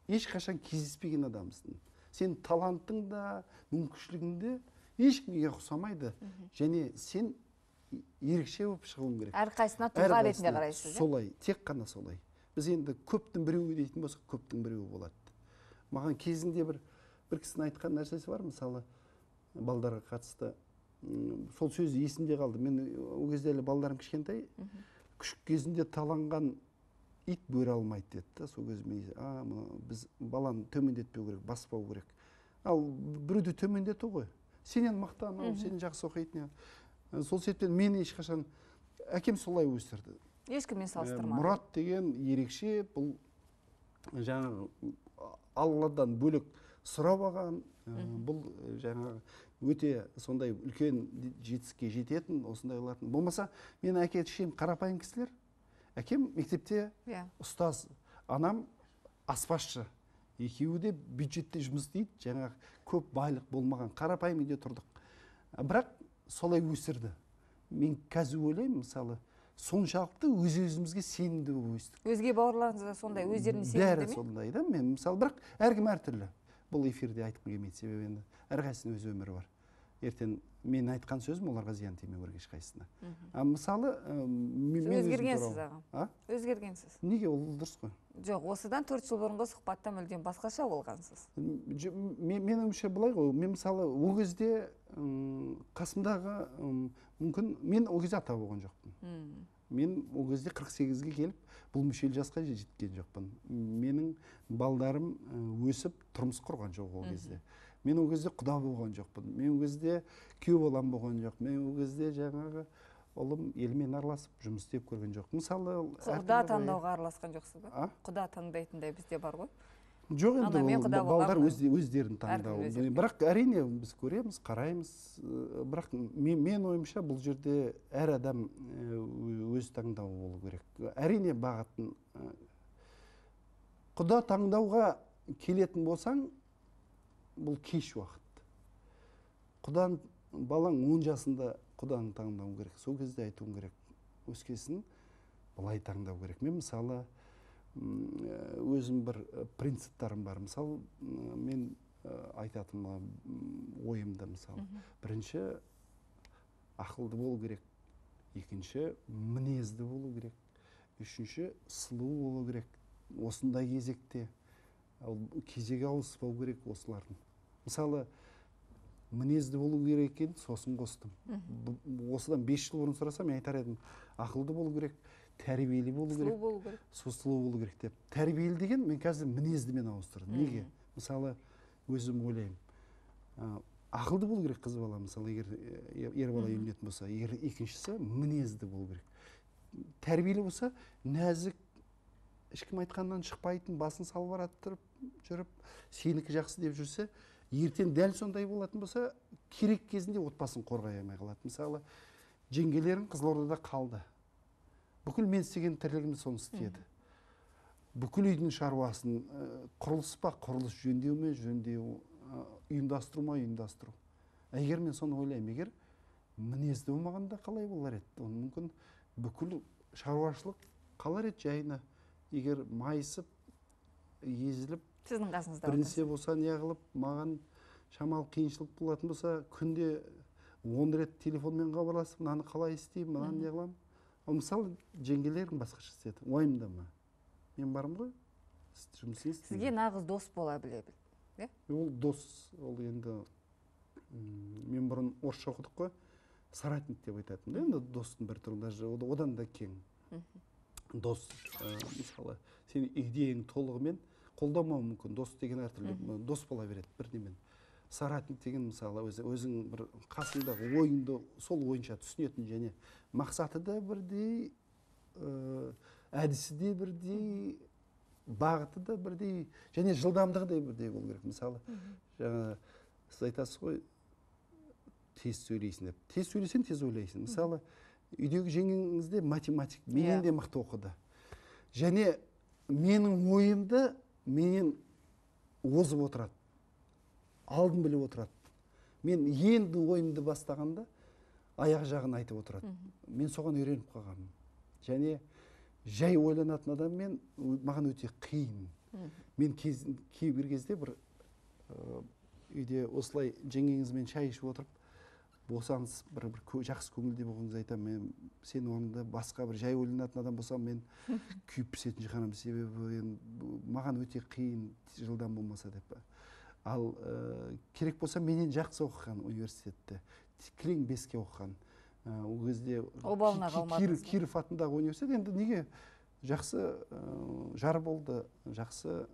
Speaker 2: ешқашан кездеспеген адамсың. Сен талантың да, мүмкіншілігің де ешкімге ұқсамайды. Және сен ерекше болып шығуың керек.
Speaker 1: Әрқайсысына тұлға ретінде қарайсыз.
Speaker 2: Солай, тек қана солай. Біз енді көптің біреуі дейтін болсақ, көптің біреуі болады. Маған кезінде бір кісінің айтқан нәрсесі бар, мысалы, балдарға қатысты. Сол сөзі есімде қалды. Мен ол кезде әлі балдарым кішкентай, күшік кезінде таланған ит бөрі алмайды деді. Сол кезде біз баланы төмендетпеу керек, баспау керек. Ал біреуді төмендету ғой. Сенен мақтан, сенен жақсы оқитын. Сол себептен мен ешқашан, әкем солай өсірді.
Speaker 1: Ешкіммен салыстырмады.
Speaker 2: Мұрат деген ерекше, бұл жаңағы Алладан бөлек сұрап алған, бұл жаңағы өте сондай үлкен жетістікке жететін, осындай олатын. Болмаса, мен әке-шешем қарапайым кісілер. Әкем мектепте ұстаз, анам аспазшы. Екеуі де бюджетте жұмыс істейді, жаңағы көп байлық болмаған, қарапайым үйде тұрдық. Бірақ солай өсірді. Мен қазір ойлаймын, мысалы, соншалықты өз-өзімізге сенімді өстік.
Speaker 1: Өзге бауырларыңыз да сондай, өздеріне сенімді ме?
Speaker 2: Бәрі сондай да. Мен мысалы, бірақ әркім әртүрлі. Бұл эфирде айтқым келмейді, себебі енді әрқайсысының өз өмірі бар. Ертең мен айтқан сөзім оларға зиян тимеу керек ешқайсысына. Мысалы,
Speaker 1: мен өзгергенсіз аға. Өзгергенсіз.
Speaker 2: Неге, ол дұрыс қой?
Speaker 1: Жоқ, осыдан 4 жыл бұрынғы сұхбатта мүлдем басқаша болғансыз.
Speaker 2: Мен өмірше былай ғой, мен мысалы ол кезде қасымдағы мүмкін, мен ол кезде ата болған жоқпын. Мен ол кезде 48-ге келіп, бұл мүшел жасқа жеткен жоқпын. Менің балдарым өсіп, тұрмыс құрған жоқ ол кезде. Мен ол кезде құда болған жоқпын. Мен ол кезде күйеу балам болған жоқ. Мен ол кезде жаңағы ұлым елмен араласып жұмыс істеп көрген жоқ. Мысалы,
Speaker 1: құда таңдауға араласқан жоқсыз ба? Құда таңдайтындай бізде бар ғой.
Speaker 2: Жоқ, енді балдар өздерін таңдау. Бірақ әрине біз көреміз, қараймыз. Бірақ мен ойымша бұл жерде әр адам өз таңдауы болу керек. Әрине бағытын құда таңдауға келетін болсаң, бұл кеш уақыт. балаң 10 жасында құданы таңдау керек, сол кезде айтуым керек, өскесін былай таңдау керек. Мен мысалы өзім бір принциптарым бар. Мысалы мен айтатын ойымда мысалы бірінші ақылды болу керек, екінші мінезді болу керек, үшінші сұлу болу керек. Осындай кезекте кезегі ауыспау керек осылардың. Мысалы мінезді болу керек екен, сосын қостым. Осыдан 5 жыл бұрын сұрасам, мен айтар едім, ақылды болу керек, тәрбиелі болу керек, сұлу болу керек деп. Тәрбиелі деген мен қазір мінездімен ауыстырдым. Неге? Мысалы өзім ойлаймын. Ақылды болу керек қыз бала, мысалы, егер ер бала үйленетін болса, егер екіншісі мінезді болу керек. Тәрбиелі болса, нәзік, ешкім айтқаннан шықпайтын, басын салбыратып жүріп, сенікі жақсы деп жүрсе, ертең дәл сондай болатын болса, керек кезінде отбасын қорғай алмай қалады. Мысалы, жеңгелерім Қызылордада қалды. Бүкіл мен істеген тірлігімді соны істеді. Бүкіл үйдің шаруасын, құрылыс па, құрылыс, жөндеу ме, жөндеу, ұйымдастыру ма, ұйымдастыру. Егер мен соны ойлаймын, егер мінезді болмағанда қалай болар еді? Мүмкін бүкіл шаруашылық қалар еді жайына. Егер майысып, езіліп,
Speaker 1: сіздің қасыңызда
Speaker 2: бірінсе болса не қылып, маған шамалы қиыншылық болатын болса, күнде 10 рет телефонмен хабарласып, мынаны қалай істеймін, мынаны не қыламын. Ал мысалы жеңгелерім басқаша істеді. Уайымдама. Мен барым ғой, жұмысын істеймін.
Speaker 1: Сізге нағыз дос бола біле біл.
Speaker 2: Ол дос, ол енді мен бұрын орысша оқыдық қой, соратник деп айтатын. Енді достың бір түрі, даже одан да кең. Дос, мысалы, сен идеяң толығымен қолдамауы мүмкін. Дос деген әртүрлі дос бола береді бірдемен. Соратник деген мысалы өзің бір қасыңдағы ойыңды сол ойынша түсінетін және мақсаты да бірдей, әдісі де бірдей, бағыты да бірдей, және жылдамдығы да бірдей болу керек. Мысалы, жаңа сіз айтасыз ғой, тез сөйлейсің деп. Тез сөйлесең, тез ойлайсың. Мысалы, үйдегі жеңгеңізде математик, менен де мықты оқыды. Және менің ойымды менен озып отырады. Алдын біліп отырады. Мен енді ойымды бастағанда аяқ жағын айтып отырады. Мен соған үйреніп қалғанмын. Және жай ойланатын адаммен маған өте қиын. Мен кейбір кезде бір үйде осылай жеңгеңізбен шай ішіп отырып, болсаңыз бір жақсы көңілде болғаныңызды айтамын. Мен сен орнында басқа бір жай ойланатын адам болсам, мен күйіп пісетін шығармын, себебі маған өте қиын, жылдам болмаса деп. Ал керек болса менен жақсы оқыған университетте, кілең 5-ке оқыған. Ол кезде Киров атындағы университет, енді неге жақсы жар болды, жақсы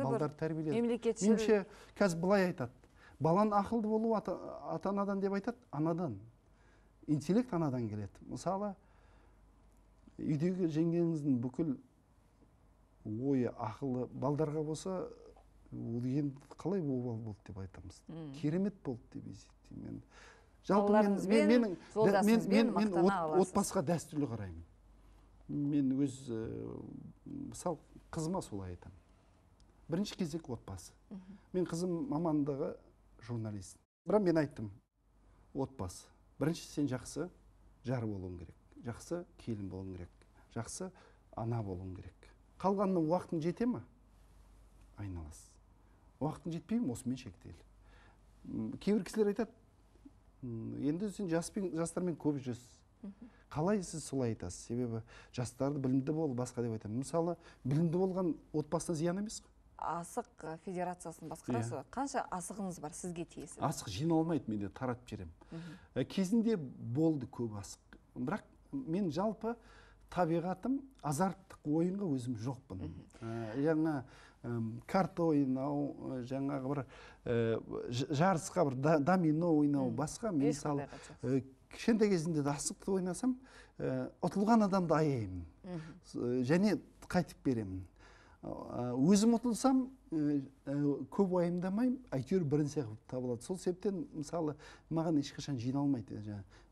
Speaker 2: балдар тәрбиеледі.
Speaker 1: Мемлекетшіл.
Speaker 2: Меніңше қазір былай айтады. Балан ақылды болу ата-анадан деп айтады, анадан. Интеллект анадан келеді. Мысалы, үйдегі жеңгеңіздің бүкіл ойы, ақылы балдарға болса, ол енді қалай обал болды деп айтамыз. Керемет болды деп есептеймін.
Speaker 1: Балаларыңызбен, жолдасыңызбен мақтана аласыз.
Speaker 2: Мен отбасыға дәстүрлі қараймын. Мен өз, мысалы, қызыма солай айтамын. Бірінші кезек отбасы. Мен қызым мамандығы журналист. Бірақ мен айттым, отбасы. Бірінші сен жақсы жар болуың керек. Жақсы келін болуың керек. Жақсы ана болуың керек. Қалғанына уақытың жете ме? Айналасыз. Уақытың жетпей ме? Осымен шектелі. Кейбір кісілер айтады, енді сен жастармен көп жүрсіз. Қалай сіз солай айтасыз? Себебі жастарды білімді бол, басқа деп айтамын. Мысалы, білімді болған отбасына зиян емес қой?
Speaker 1: Асық федерациясын басқарасы. Қанша асығыңыз бар сізге тиесілі?
Speaker 2: Асық жиналмайды, мен де таратып жерем. Кезінде болды көп асық. Бірақ мен жалпы табиғатым азарттық ойынға өзім жоқпын. Жаңа карта ойнау, жаңағы бір жарысқа бір домино ойнау, басқа. Мен мысалы кішкентай кезінде асықты ойнасам, ұтылған адамды аяймын. Және қайтып беремін. Өзім ұтылсам, көп уайымдамаймын, әйтеуір бірінші табылады. Сол себептен, мысалы, маған ешқашан жиналмайды.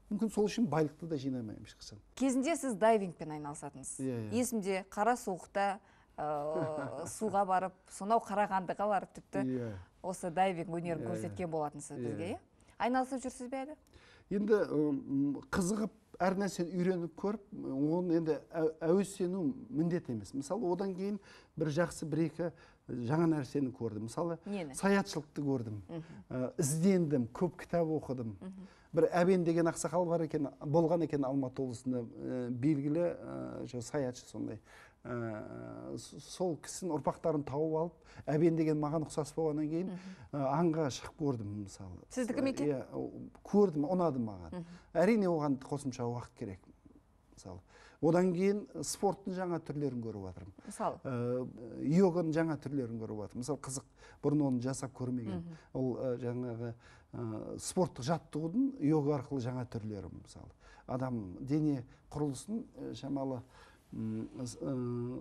Speaker 2: Мүмкін сол үшін байлықты да жинамаймын ешқашан.
Speaker 1: Кезінде сіз дайвингпен айналысатыныз. Есімде қара суықта суға барып, сонау Қарағандыға барып тіпті осы дайвинг өнерін көрсеткен болатынсыз бізге. Айналысып жүрсіз бе әлі?
Speaker 2: Енді қызығып әр нәрсені үйреніп көріп, оны енді әуестену міндет емес. Мысалы, одан кейін бір жақсы бір-екі жаңа нәрсені көрдім. Мысалы, саятшылықты көрдім, іздендім, көп кітап оқыдым. Бір Әбен деген ақсақал бар екен, болған екен Алматы облысында, белгілі саятшы сондай. Сол кісінің ұрпақтарын тауып алып, Әбен деген маған ұқсас болғаннан кейін аңға шығып көрдім, мысалы.
Speaker 1: Сіздікі ме екен?
Speaker 2: Көрдім, ұнады маған. Әрине оған қосымша уақыт керек, мысалы. Одан кейін спорттың жаңа түрлерін көріп жатырмын.
Speaker 1: Мысалы?
Speaker 2: Йоганың жаңа түрлерін көріп жатырмын. Мысалы, қызық, бұрын оны жасап көрмеген. Ол жаңағы спорттық жаттығудың йога арқылы жаңа түрлері, мысалы. Адам дене құрылысын шамалы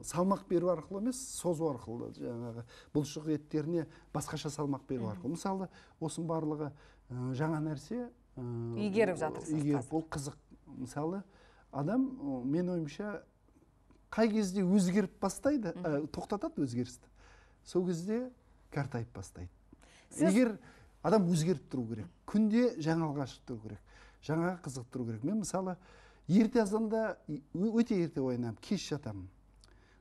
Speaker 2: салмақ беру арқылы емес, созу арқылы, жаңағы бұлшық еттеріне басқаша салмақ беру арқылы. Мысалы, осының барлығы жаңа нәрсе
Speaker 1: игеріп жатырсыз қазір.
Speaker 2: Ол қызық. Мысалы, адам, мен ойымша, қай кезде өзгеріп бастайды, тоқтатады өзгерісті, сол кезде қартайып бастайды. Егер адам өзгеріп тұру керек, күнде жаңалға шығып тұру керек, жаңаға қызық тұру керек. Мен мысалы ерте азанда өте ерте оянамын, кеш жатамын.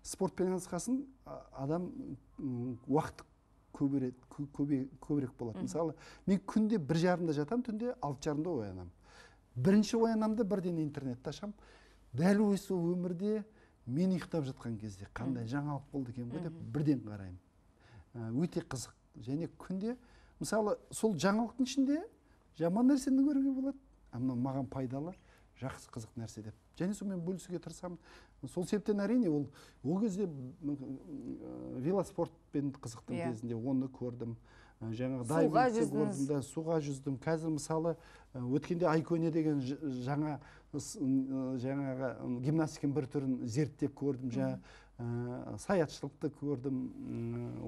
Speaker 2: Спортпен айналысқасын адам уақыт көбірек болады. Мысалы, мен күнде 1:30-да жатамын, түнде 6:30-да оянамын. Бірінші оянамды бірден интернетті ашам. Дәл осы өмірде мен ұйықтап жатқан кезде қандай жаңалық болды екен ғой деп бірден қараймын. Өте қызық. Және күнде, мысалы, сол жаңалықтың ішінде жаман нәрсені көруге болады. Мынау маған пайдалы, жақсы қызық нәрсе деп. Және сонымен бөлісуге тырысамын. Сол себептен әрине ол кезде велоспортпен қызықтым кезінде, оны көрдім. Суға жүздім. Қазір мысалы өткенде Айкөне деген жаңа гимнастиканың бір түрін зерттеп көрдім. Саятшылықты көрдім.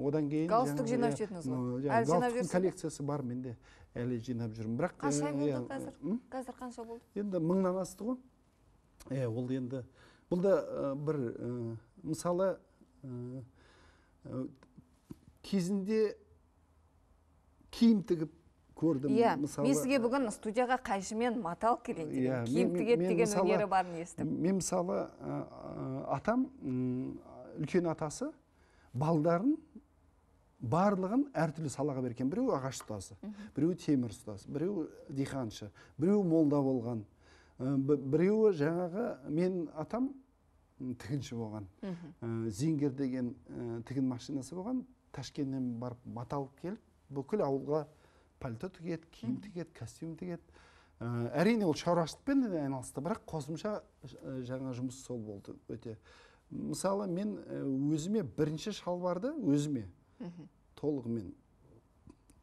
Speaker 2: Одан кейін
Speaker 1: галстук жинап жүрдіңіз ғой?
Speaker 2: Галстуктың коллекциясы бар менде, әлі жинап жүрмін.
Speaker 1: Қанша болды қазір? Қазір қанша болды?
Speaker 2: Енді 1000-нан асты ғой. Ол енді бұл да бір мысалы кезінде киім тігіп көрдім.
Speaker 1: Мен сізге бүгін студияға қайшымен матал келейін деген, киім тігеді деген өнері барын естім.
Speaker 2: Мен мысалы атам, үлкен атасы балдарын барлығын әртүрлі салаға берген. Біреу ағаш ұстасы, біреу темір ұстасы, біреу диқаншы, біреу молда болған, біреуі жаңағы, мен атам тігінші болған. Зингер деген тігін машинасы болған. Ташкенттен барып матал келіп, бүкіл ауылға пальто тігеді, киім тігеді, костюм тігеді. Әрине ол шаруашылықпен айналысты, бірақ қосымша жаңа жұмыс сол болды өте. Мысалы, мен өзіме бірінші шалбарды өзіме толығымен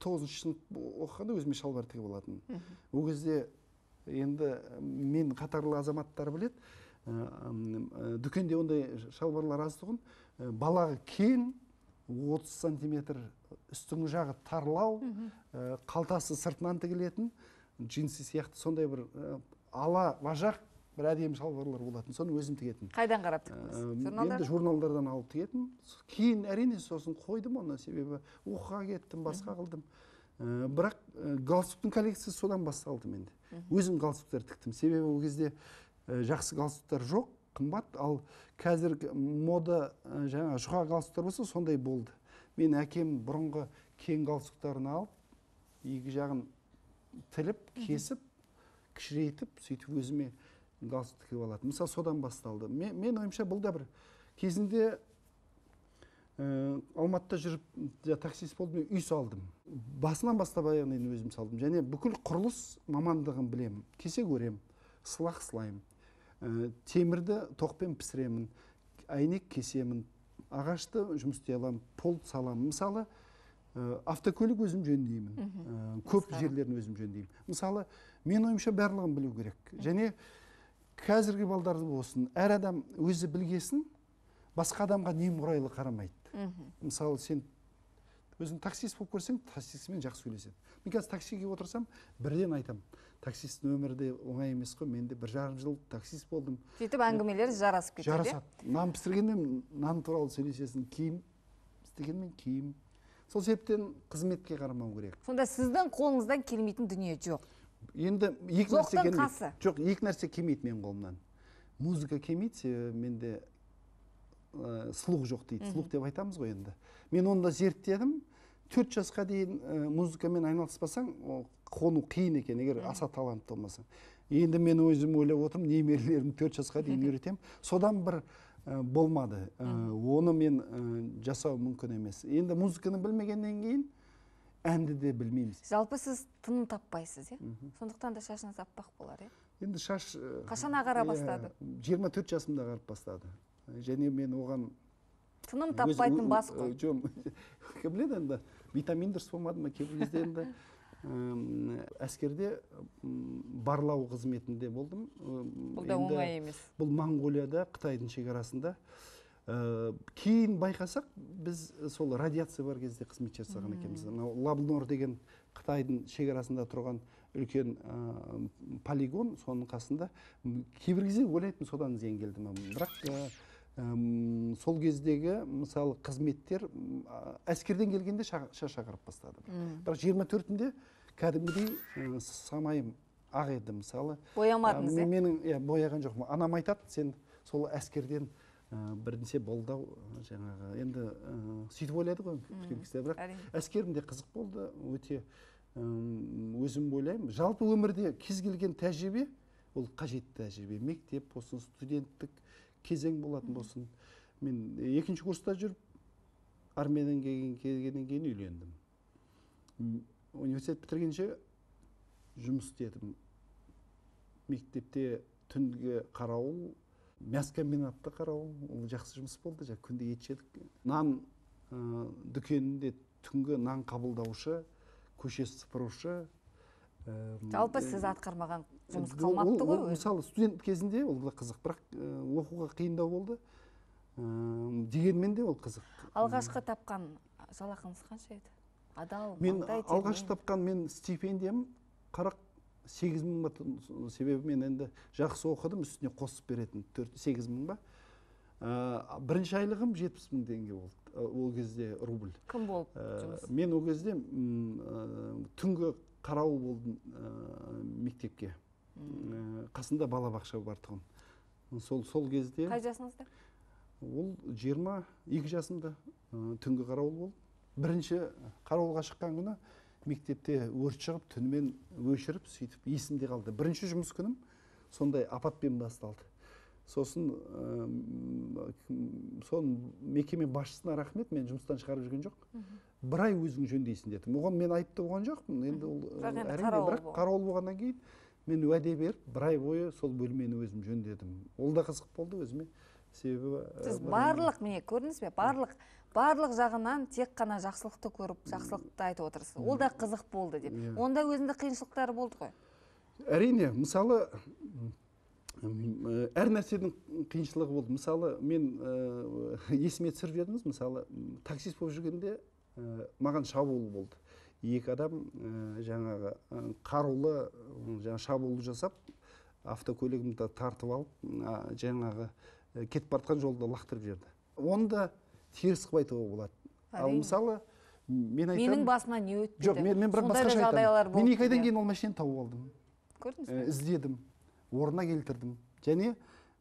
Speaker 2: 9-шы сынып оқығанда өзіме шалбар тігіп алатын. Ол кезде енді мен қатарлы азаматтар білет, дүкенде ондай шалбарлар аз тұғын, балағы кең, 30 сантиметр үстің жағы тарлау, қалтасы сыртынан тігілетін, джинсы сияқты сондай бір ала важақ бір әдемі шалбарлар болатын. Соны өзім тігетін.
Speaker 1: Қайдан қарап тіктіңіз?
Speaker 2: Енді журналдардан алып тігетін. Кейін әрине сосын қойдым оны, себебі оқуға кеттім, басқа қылдым. Бірақ галстуктың коллекциясы содан басталды менде. Өзім галстуктар тіктім. Себебі ол кезде жақсы галстуктар жоқ, қымбат, ал қазір мода жаңа жұқа галстуктар болса сондай болды. Мен әкем бұрынғы кең галстуктарын алып, екі жағын тіліп, кесіп, кішірейтіп, сөйтіп өзіме галстук тігіп алатын. Мысалы, содан басталды. Мен ойымша бұл да бір кезінде Алматыда жүріп таксист болдым, үй салдым. Басынан бастап аяғына өзім салдым. Және бүкіл құрылыс мамандығын білемін. Кесе көремін, сылақ сылаймын. Темірді тоқпен пісіремін, әйнек кесемін, ағашты жұмыс істей аламын, пол саламын. Мысалы, автокөлік өзім жөндеймін, көп жерлерін өзім жөндеймін. Мысалы, мен ойымша барлығын білу керек. Және қазіргі балдарды болсын, әр адам өзі білгесін, басқа адамға немқұрайлы қарамайды. Мысалы, сен өзің таксист болып көрсең, таксистімен жақсы сөйлеседі. Мен қазір таксиге отырсам, бірден айтам, таксисттің өмірде оңай емес қой, мен де 1,5 жыл таксист болдым.
Speaker 1: Сөйтіп әңгімелер жарасып кетеді.
Speaker 2: Жарасады. Нан пісіргенмен нан туралы сөйлесесің, киім істегенмен киім, сол себептен қызметке қарамау керек.
Speaker 1: Сонда сіздің қолыңыздан келмейтін дүние жоқ.
Speaker 2: Енді екі нәрсе
Speaker 1: Жоқтың
Speaker 2: келмейді.
Speaker 1: қасы.
Speaker 2: Жоқ, екі нәрсе келмейді менің қолымнан. Музыка келмейді, себебі менде слух жоқ дейді. Слух деп айтамыз ғой енді. Мен онда зерттедім. 4 жасқа дейін музыкамен айналыспасаң, қону қиын екен, егер аса талантты болмасаң. Енді мен өзім ойлап отырмын, немерелерімді 4 жасқа дейін үйретемін. Содан бір болмады. Оны мен жасау мүмкін емес. Енді музыканы білмегеннен кейін әнді де білмейміз.
Speaker 1: Жалпы сіз тыным таппайсыз, е? Сондықтан да шашыңыз аппақ болар, е?
Speaker 2: Енді шаш
Speaker 1: Қашан ағара бастады?
Speaker 2: 24 жасымда ағарып бастады. Және мен оған
Speaker 1: тыным таппайтын бас қой.
Speaker 2: Жоқ, кім біледі енді, витамин дұрыс болмады ма, кейбір кезде енді әскерде барлау қызметінде болдым.
Speaker 1: Бұл да оңай емес.
Speaker 2: Бұл Монғолияда, Қытайдың шекарасында. Кейін байқасақ, біз сол радиация бар кезде қызмет жасаған екенбіз. Лабнор деген Қытайдың шекарасында тұрған үлкен полигон, соның қасында кейбір кезде ойлайтын содан зиян келді ме. Бірақ сол кездегі мысалы қызметтер әскерден келгенде шаш ағарып бастады. Бірақ 24-інде кәдімгідей самайым ақ еді мысалы.
Speaker 1: Боямадыңыз, е?
Speaker 2: Менің бояған жоқпын. Анам айтады, сен сол әскерден бірдеңе болды жаңағы. Енді сөйтіп ойлады ғой үлкен кісілер, бірақ әскерімде қызық болды, өте өзім ойлаймын. Жалпы өмірде кез келген тәжірибе ол қажетті тәжірибе. Мектеп болсын, студенттік кезең болатын болсын. Мен 2-ші курста жүріп, армиядан келгеннен кейін үйлендім. Университет бітіргенше жұмыс істедім. Мектепте түнгі қарауыл, мяс комбинатта қарауыл, ол жақсы жұмыс болды. Күнде ет жедік. Нан дүкенінде түнгі нан қабылдаушы, көше сыпырушы.
Speaker 1: Жалпы сіз атқармаған жұмыс қалмапты ғой?
Speaker 2: Мысалы студент кезінде ол да қызық, бірақ оқуға қиындау болды. Дегенмен де ол қызық.
Speaker 1: Алғашқы тапқан жалақыңыз қанша еді? Адал,
Speaker 2: мен
Speaker 1: маңдай термен.
Speaker 2: алғаш тапқан мен стипендиям 48 мың ба, себебі мен енді жақсы оқыдым, үстіне қосып беретін 8 мың ба. Бірінші айлығым 70 мың теңге болды, ол кезде рубль.
Speaker 1: Кім болып жұмыс?
Speaker 2: Мен ол кезде түнгі қарауыл болдым мектепке. Қасында балабақша бар тұғын. Сол кезде...
Speaker 1: Қай жасыңызда?
Speaker 2: Ол 22 жасымда түнгі қарауыл болды. Бірінші қарауылға шыққан күні мектепте өрт шығып, түнімен өшіріп, сөйтіп есімде қалды. Бірінші жұмыс күнім сондай апатпен басталды. Сосын мекеме басшысына рахмет, мен жұмыстан шығарып жүрген жоқ. Бір ай өзің жөндейсің дедім. Оған мен айыпты болған жоқпын. Енді ол бірақ қарауыл болғаннан кейін мен уәде беріп, бір ай бойы сол бөлмені өзім жөндедім. Ол да қызық болды өзіме. Себебі
Speaker 1: сіз барлық, міне көрдіңіз бе, барлық жағынан тек қана жақсылықты көріп, жақсылықты айтып отырсыз. Ол да қызық болды деп. Онда өзінде қиыншылықтары болды ғой?
Speaker 2: Әрине, мысалы әр нәрседің қиыншылығы болды. Мысалы, мен есіме түсіріп едіңіз, мысалы, таксист болып жүргенде маған шабуыл болды. Екі адам жаңағы қарулы шабуыл жасап, автокөлігімді тартып алып, жаңағы кетіп бартқан жолда лақтырып жерді. Оны да теріс қылып айтуға болады. Ал мысалы, мен айтамын...
Speaker 1: Менің басымнан не өтті?
Speaker 2: Жоқ, мен бірақ басқаша айтамын. Мен 2 айдан кейін ол машинаны тауып алдым.
Speaker 1: Көрдіңіз бе?
Speaker 2: Іздедім, орнына келтірдім. Және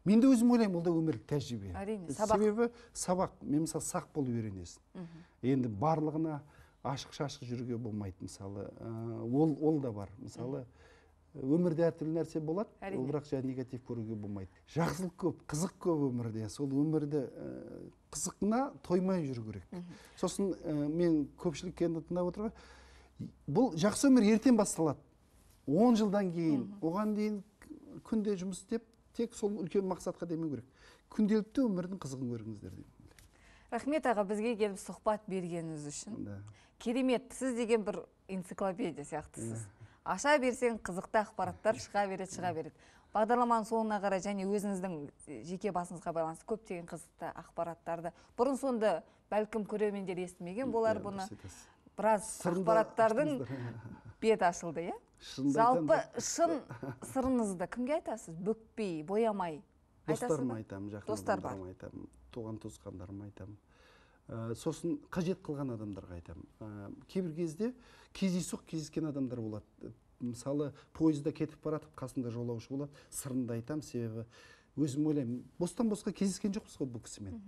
Speaker 2: мен де өзім ойлаймын, ол да өмірлік тәжірибе.
Speaker 1: Әрине, сабақ.
Speaker 2: Себебі сабақ, мен мысалы сақ болып үйренесің. Енді барлығына ашық-шашық жүруге болмайды, мысалы. Ол да бар. Мысалы, өмірде әртүрлі нәрсе болады, ол бірақ жаңа негатив көруге болмайды. Жақсылық көп, қызық көп өмірде. Сол өмірді қызықына тоймай жүру керек. Сосын мен көпшілік енді тыңдап отырған, бұл жақсы өмір ертең басталады. 10 жылдан кейін, оған дейін күнде жұмыс істеп, тек сол үлкен мақсатқа демеу керек. Күнделікті өмірдің қызығын көріңіздер деймін.
Speaker 1: Рахмет аға, бізге келіп сұхбат бергеніңіз үшін. Керемет, сіз деген бір энциклопедия сияқтысыз. Аша берсең қызықты ақпараттар шыға береді. Бағдарламаның соңына қарай және өзіңіздің жеке басыңызға байланысты көптеген қызықты ақпараттарды бұрын сонды бәлкім көрермендер естімеген болар бұны. Біраз ақпараттардың бет ашылды, иә? Жалпы шын сырыңызды кімге айтасыз? Бүкпей, боямай айтасыз ба?
Speaker 2: Достарыма айтамын, жақын адамдарыма айтамын, туған туысқандарыма айтамын. сосын қажет қылған адамдарға айтамын. Кейбір кезде кездейсоқ кездескен адамдар болады. Мысалы пойызда кетіп баратып қасында жолаушы болады, сырымды айтамын, себебі өзім ойлаймын, бостан босқа кездескен жоқпыз ғой бұл кісімен.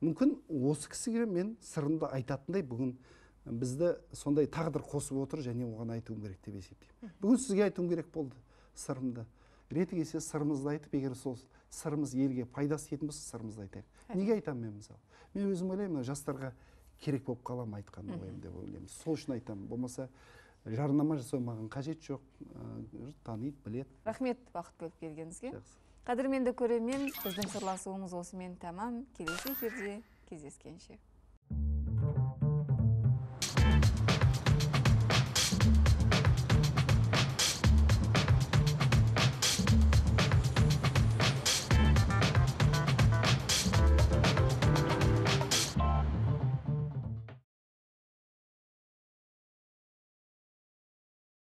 Speaker 2: Мүмкін осы кісіге мен сырымды айтатындай бүгін бізді сондай тағдыр қосып отыр, және оған айтуым керек деп есептеймін. Бүгін сізге айтуым керек болды сырымды. Реті келсе сырымызды айтып, егер сол сырымыз елге пайдасы тиетін болса, сырымызды айтайық. Неге айтамын мен мысалы? Мен өзім ойлаймын, жастарға керек болып қалам айтқан ойым деп ойлаймын. Сол үшін айтамын. Болмаса жарнама жасау маған қажет жоқ, таниды, білет.
Speaker 1: Рахмет уақыт бөліп келгеніңізге. Қадірменді көрермен, біздің сырласуымыз осымен тәмам. Келесі эфирде кездескенше.